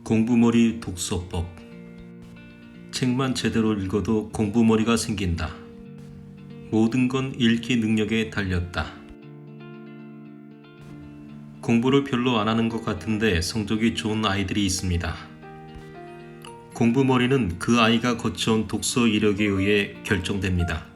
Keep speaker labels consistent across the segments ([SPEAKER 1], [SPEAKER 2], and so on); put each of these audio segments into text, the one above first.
[SPEAKER 1] 공부머리 독서법. 책만 제대로 읽어도 공부머리가 생긴다. 모든 건 읽기 능력에 달렸다. 공부를 별로 안 하는 것 같은데 성적이 좋은 아이들이 있습니다. 공부머리는 그 아이가 거쳐온 독서 이력에 의해 결정됩니다.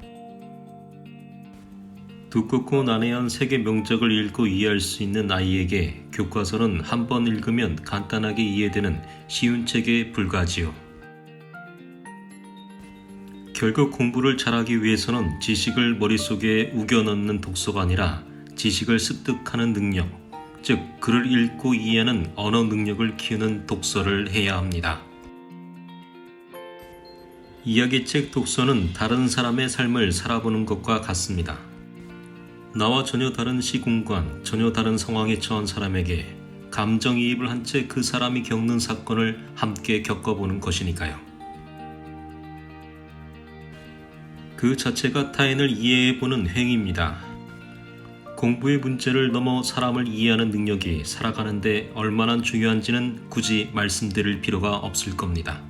[SPEAKER 1] 두껍고 난해한 세계 명작을 읽고 이해할 수 있는 아이에게 교과서는 한 번 읽으면 간단하게 이해되는 쉬운 책에 불과하지요. 결국 공부를 잘하기 위해서는 지식을 머릿속에 우겨 넣는 독서가 아니라 지식을 습득하는 능력, 즉 글을 읽고 이해하는 언어 능력을 키우는 독서를 해야 합니다. 이야기책 독서는 다른 사람의 삶을 살아보는 것과 같습니다. 나와 전혀 다른 시공간, 전혀 다른 상황에 처한 사람에게 감정이입을 한 채 그 사람이 겪는 사건을 함께 겪어보는 것이니까요. 그 자체가 타인을 이해해보는 행위입니다. 공부의 문제를 넘어 사람을 이해하는 능력이 살아가는데 얼마나 중요한지는 굳이 말씀드릴 필요가 없을 겁니다.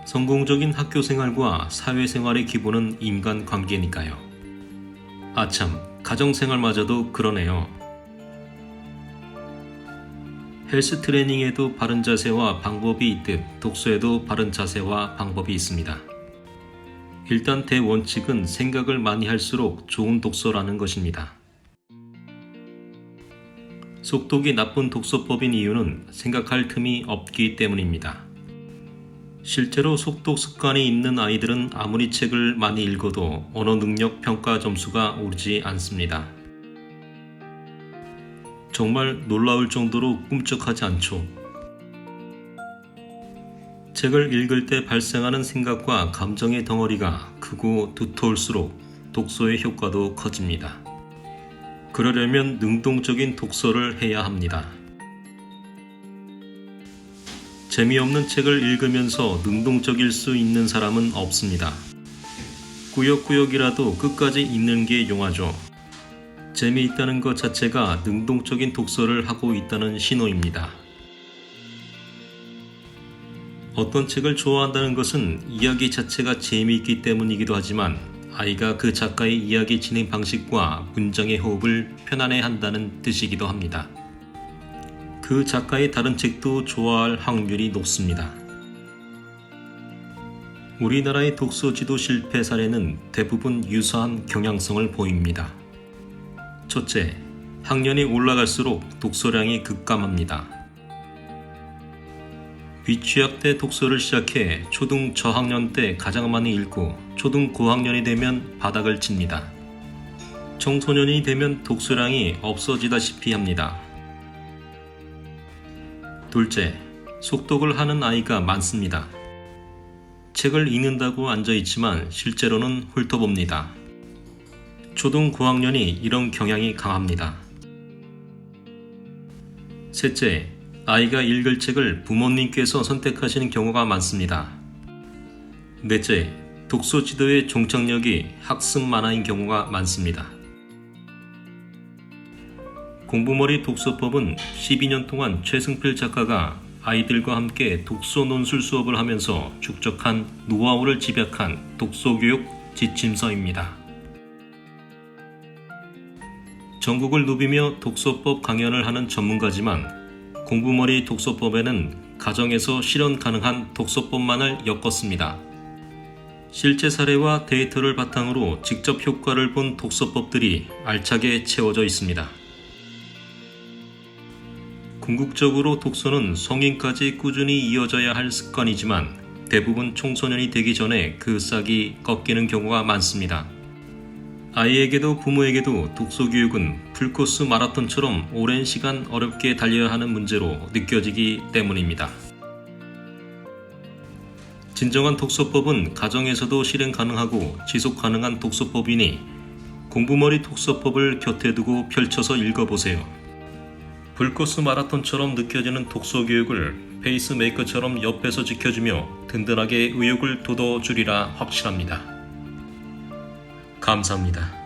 [SPEAKER 1] 성공적인 학교생활과 사회생활의 기본은 인간관계니까요. 아참, 가정생활마저도 그러네요. 헬스 트레이닝에도 바른 자세와 방법이 있듯 독서에도 바른 자세와 방법이 있습니다. 일단 대원칙은 생각을 많이 할수록 좋은 독서라는 것입니다. 속독이 나쁜 독서법인 이유는 생각할 틈이 없기 때문입니다. 실제로 속독 습관이 있는 아이들은 아무리 책을 많이 읽어도 언어 능력 평가 점수가 오르지 않습니다. 정말 놀라울 정도로 꿈쩍하지 않죠. 책을 읽을 때 발생하는 생각과 감정의 덩어리가 크고 두터울수록 독서의 효과도 커집니다. 그러려면 능동적인 독서를 해야 합니다. 재미없는 책을 읽으면서 능동적일 수 있는 사람은 없습니다. 꾸역꾸역이라도 끝까지 읽는 게 용하죠. 재미있다는 것 자체가 능동적인 독서를 하고 있다는 신호입니다. 어떤 책을 좋아한다는 것은 이야기 자체가 재미있기 때문이기도 하지만 아이가 그 작가의 이야기 진행 방식과 문장의 호흡을 편안해한다는 뜻이기도 합니다. 그 작가의 다른 책도 좋아할 확률이 높습니다. 우리나라의 독서 지도 실패 사례는 대부분 유사한 경향성을 보입니다. 첫째, 학년이 올라갈수록 독서량이 급감합니다. 위취학 때 독서를 시작해 초등 저학년 때 가장 많이 읽고 초등 고학년이 되면 바닥을 칩니다. 청소년이 되면 독서량이 없어지다시피 합니다. 둘째, 속독을 하는 아이가 많습니다. 책을 읽는다고 앉아있지만 실제로는 훑어봅니다. 초등 고학년이 이런 경향이 강합니다. 셋째, 아이가 읽을 책을 부모님께서 선택하시는 경우가 많습니다. 넷째, 독서 지도의 종착역이 학습 만화인 경우가 많습니다. 공부머리 독서법은 12년 동안 최승필 작가가 아이들과 함께 독서 논술 수업을 하면서 축적한 노하우를 집약한 독서교육 지침서입니다. 전국을 누비며 독서법 강연을 하는 전문가지만 공부머리 독서법에는 가정에서 실현 가능한 독서법만을 엮었습니다. 실제 사례와 데이터를 바탕으로 직접 효과를 본 독서법들이 알차게 채워져 있습니다. 궁극적으로 독서는 성인까지 꾸준히 이어져야 할 습관이지만 대부분 청소년이 되기 전에 그 싹이 꺾이는 경우가 많습니다. 아이에게도 부모에게도 독서 교육은 풀코스 마라톤처럼 오랜 시간 어렵게 달려야 하는 문제로 느껴지기 때문입니다. 진정한 독서법은 가정에서도 실행 가능하고 지속 가능한 독서법이니 공부머리 독서법을 곁에 두고 펼쳐서 읽어보세요. 풀코스 마라톤처럼 느껴지는 독서 교육을 페이스메이커처럼 옆에서 지켜주며 든든하게 의욕을 돋워주리라 확신합니다. 감사합니다.